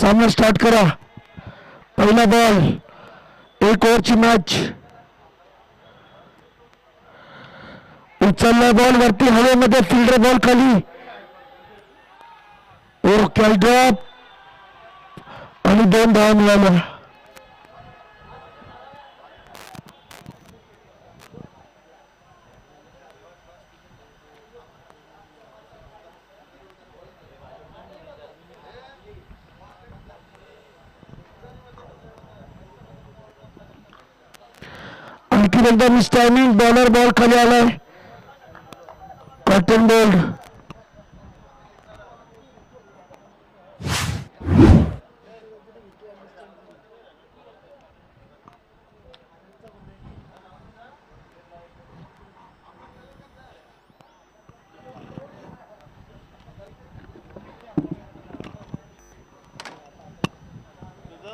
सामना स्टार्ट करा. पहिला बॉल, 1 ओव्हरची मॅच. उचलला बॉल वरती हवेमध्ये, फिल्डर बॉल खाली. और कॅच ड्रॉप आणि 2 धावा मिळाल्या. आणखी एकदा मिस टायमिंग. बॉलर बॉल खाली आलाय. Cotton bowled.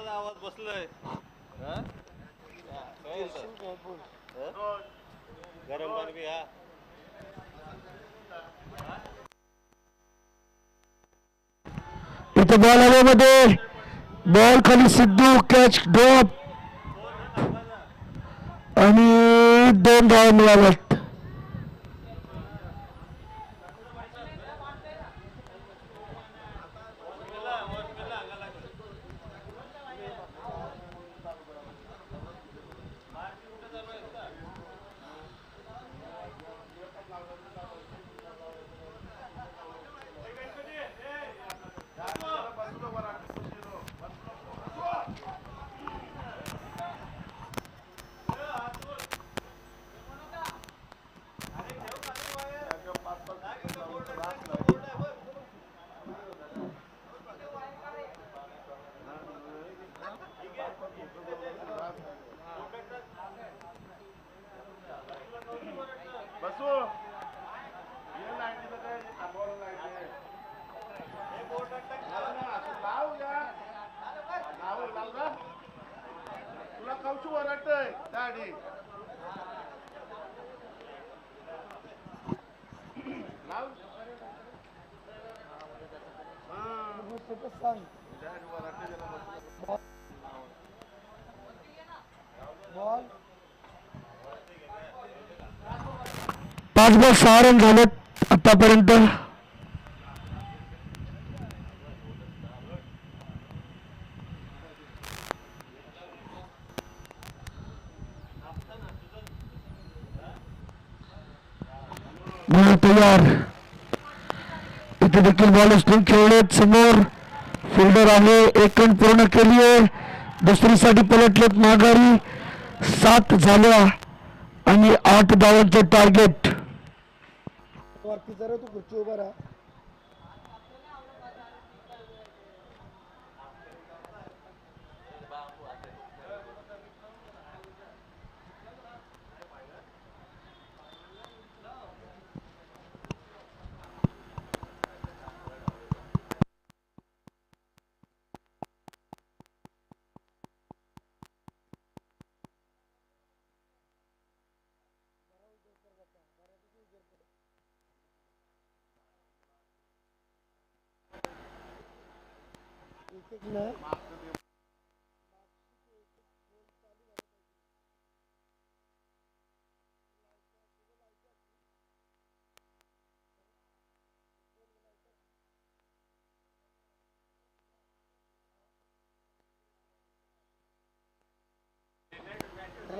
आवाज बसलोय. गरम पाणी बी हा. इथे बॉल हवेमध्ये, बॉल खाली. सिद्धू कॅच ड्रॉप आणि 2 धावा मिळाल्यात. पाच बॉल 6 रन झालेत आतापर्यंत. तयार. इथे देखील बॉल स्पिन खेळलेत. समोर फिल्डर आहे. 1 रन पूर्ण केली आहे. दुसरीसाठी पलटलेत माघारी. 7 झाल्या आणि 8 धावांचे टार्गेट. जरा तू खुर्ची उभा राहा.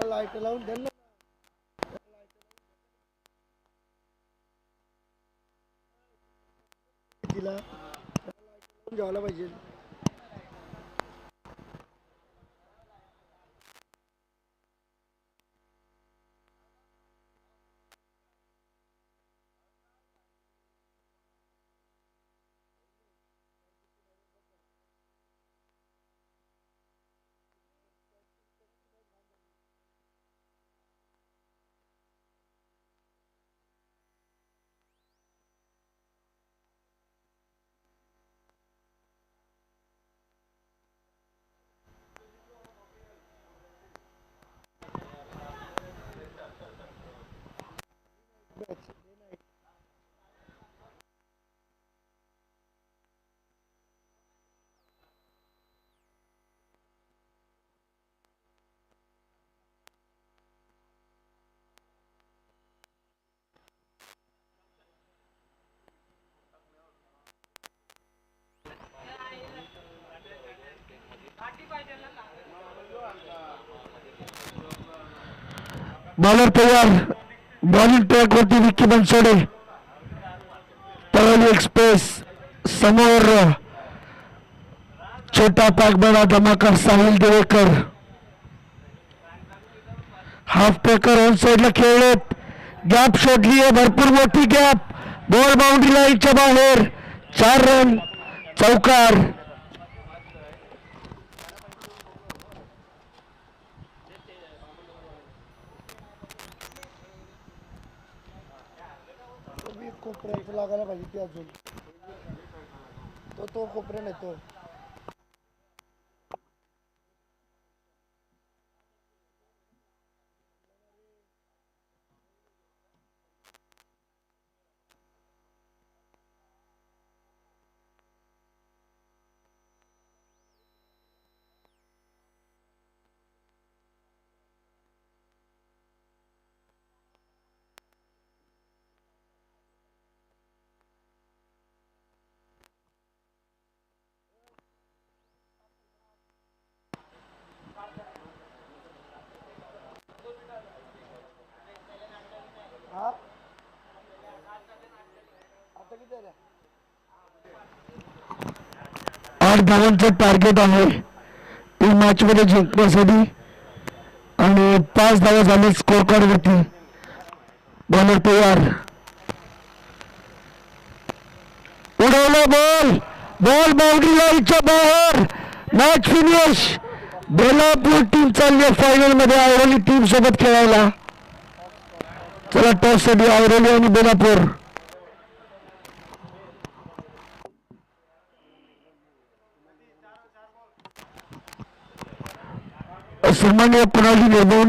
लाईट लावून द्या ना. तिला घ्यायला पाहिजे. बॉलर तयार. बॉलिंग ट्रॅक वरती विक्की बनसोडे. तळवली एक्सप्रेस समोर. छोटा पाक बडा धमाका Sahil Devekar. Half Packer on साइडला खेळलेत. गॅप शोधली आहे, भरपूर मोठी गॅप. बॉल बाउंड्री लाईनच्या बाहेर. 4 रन. चौकार. तो बी कोपऱ्यात लागायला पाहिजे ते अजून. तो कोपऱ्यात येतो. हा आता किती आहे? 8 धावांचं टार्गेट आहे ती मॅच मध्ये जिंकण्यासाठी आणि 5 धावा झाले स्कोर कार्ड वरती. बॉलर तयार. उडवला बॉल. बॉल बाउंड्री लाईनच्या बाहेर. Match finish. बेलापूर टीम चालली आहे फायनल मध्ये ऐरोली टीम सोबत खेळायला. चला टॉस साठी ऐरोली आणि बेलापूर. सन्माननीय प्रणाली निर्भवणे